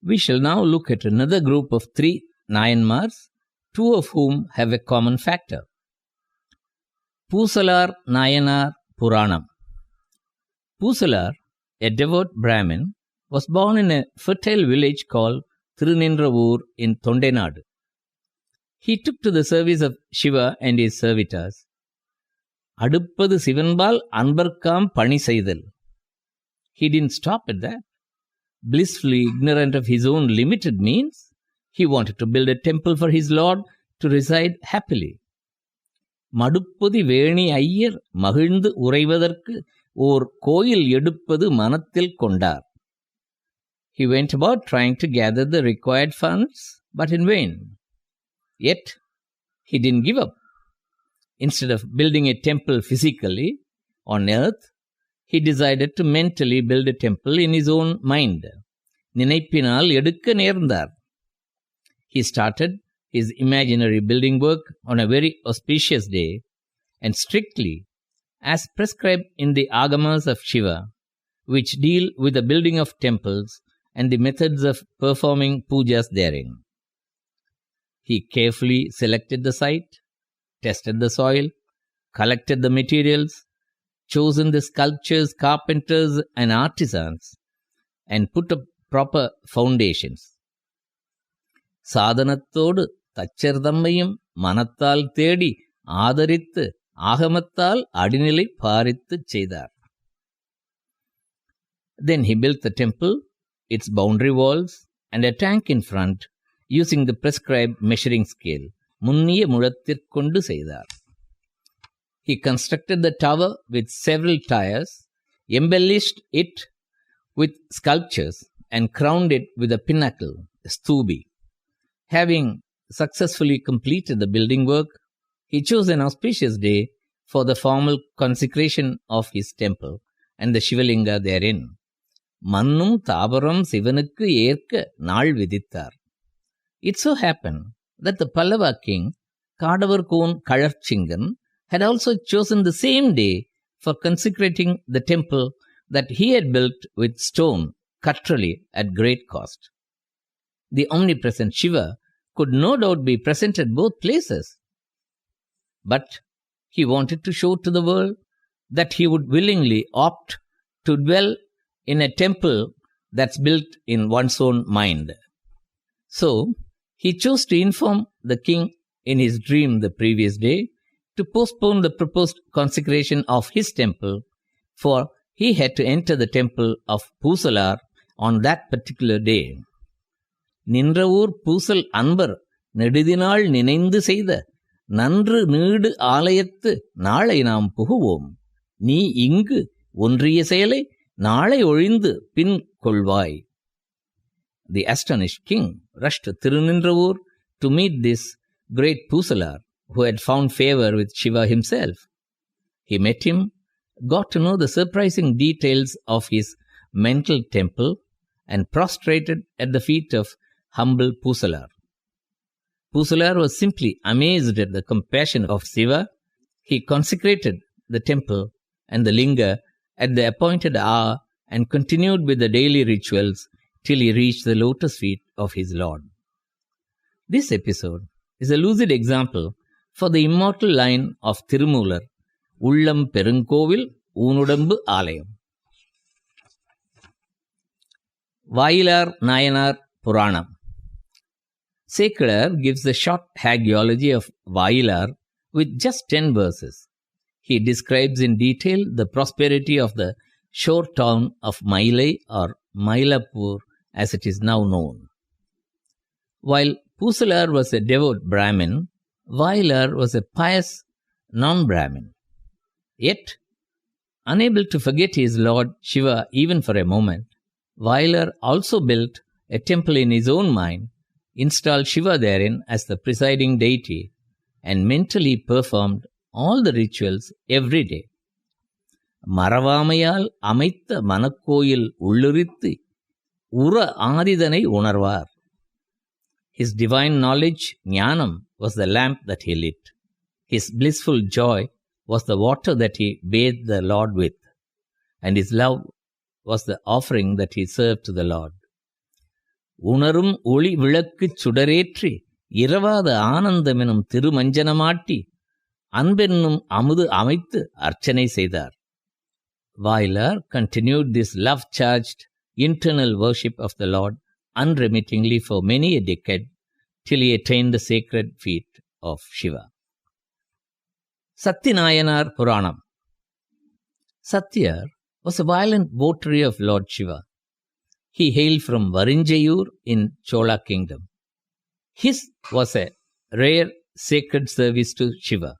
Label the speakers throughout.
Speaker 1: We shall now look at another group of 3 Nayanmars, 2 of whom have a common factor. POOSALAR Nayanar Puranam. POOSALAR, a devout Brahmin, was born in a fertile village called Thiruninravur in Tondenadu. He took to the service of Shiva and his servitors. அடுப்பது சிவன்பால் அன்பர்க்காம் பணி செய்தல். He didn't stop at that. Blissfully ignorant of his own limited means, he wanted to build a temple for his Lord to reside happily. மடுப்பதி வேணி ஐயர் மகிழ்ந்து உறைவதற்கு ஓர் கோயில் எடுப்பது மனத்தில் கொண்டார். He went about trying to gather the required funds, but in vain. Yet, he didn't give up. Instead of building a temple physically on earth, he decided to mentally build a temple in his own mind. நினைப்பினால் எடுக்க நேர்ந்தார். He started his imaginary building work on a very auspicious day and strictly, as prescribed in the agamas of Shiva, which deal with the building of temples and the methods of performing pujas therein. He carefully selected the site, tested the soil, collected the materials, chosen the sculptors, carpenters and artisans, and put up proper foundations. சாதனத்தோடு தச்சர்தம்மையும் மனத்தால் தேடி ஆதரித்து ஆகமத்தால் அடிநிலை பாரித்துச் செய்தார். Then he built the temple, its boundary walls, and a tank in front, using the prescribed measuring scale. முன்னிய முழத்திற்கொண்டு செய்தார். He constructed the tower with several tiers, embellished it with sculptures, and crowned it with a pinnacle, stubi. Having successfully completed the building work, he chose an auspicious day for the formal consecration of his temple and the Shivalinga therein. மன்னும் தாபரம் சிவனுக்கு ஏற்க நாள் விதித்தார். It so happened that the Pallava king, Kadavarkon Kalarchingan, had also chosen the same day for consecrating the temple that he had built with stone, Katrali, at great cost. The omnipresent Shiva could no doubt be present at both places, but he wanted to show to the world that he would willingly opt to dwell in a temple that's built in one's own mind. So, he chose to inform the king in his dream the previous day to postpone the proposed consecration of his temple, for he had to enter the temple of POOSALAR on that particular day. Ninravur பூசல் அன்பர் நெடுதினாள் நினைந்து செய்த நன்று need ஆலயத்து நாளை நாம் புகுவோம். நீ இங்கு ஒன்றிய செயலை நாளை ஒழிந்து பின் கொள்வாய். The astonished king rushed to Thiruninravur to meet this great POOSALAR, who had found favor with Shiva himself. He met him, got to know the surprising details of his mental temple, and prostrated at the feet of humble POOSALAR. POOSALAR was simply amazed at the compassion of Shiva. He consecrated the temple and the linga at the appointed hour and continued with the daily rituals till he reached the lotus feet of his Lord. This episode is a lucid example for the immortal line of Tirumular, Ullam Perunkovil Unudambu Alayam. VAYILAR Nayanar Puranam. Sekar gives the short hagiology of VAYILAR with just 10 verses. He describes in detail the prosperity of the shore town of Mailai or Mailapur as it is now known. While POOSALAR was a devout Brahmin, VAYILAR was a pious non-Brahmin. Yet, unable to forget his Lord Shiva even for a moment, VAYILAR also built a temple in his own mind, installed Shiva therein as the presiding deity, and mentally performed all the rituals every day. மறவாமையால் அமைத்த மனக்கோயில் உள்ளிருத்தி உற ஆதிதனை உணர்வார். His divine knowledge, ஞானம், was the lamp that he lit. His blissful joy was the water that he bathed the Lord with, and his love was the offering that he served to the Lord. உணரும் ஒளி விளக்குச் சுடரேற்றி இரவாத ஆனந்தமெனும் திருமஞ்சனமாட்டி அன்பென்னும் அமுது அமைத்து அர்ச்சனை செய்தார். Vayilar continued this love-charged internal worship of the Lord unremittingly for many a decade till he attained the sacred feet of Shiva. NAYANAR Puranam. Satyar was a violent votary of Lord Shiva. He hailed from Varinjayur in Chola kingdom. His was a rare sacred service to Shiva.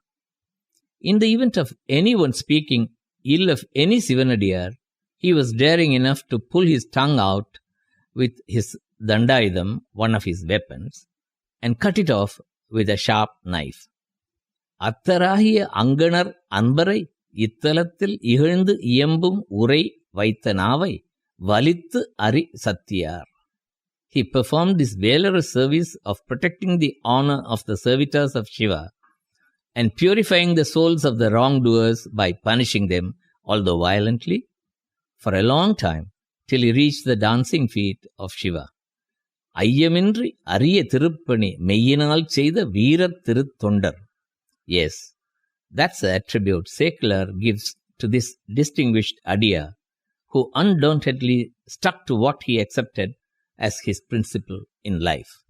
Speaker 1: In the event of anyone speaking ill of any Sivanadiyar, he was daring enough to pull his tongue out with his dandayudam, one of his weapons, and cut it off with a sharp knife. அத்தராகிய அங்கணர் அன்பரை இத்தலத்தில் இகழ்ந்து இயம்பும் உரை வைத்த நாவை வலித்து அறி சத்தியார். He performed this valorous service of protecting the honor of the servitors of Shiva and purifying the souls of the wrongdoers by punishing them, although violently, for a long time, till he reached the dancing feet of Shiva. ஐயமின்றி அரிய திருப்பணி மெய்யினால் செய்த வீரத் திருத்தொண்டர். Yes, that's the attribute Secular gives to this distinguished Adiya, who undauntedly stuck to what he accepted as his principle in life.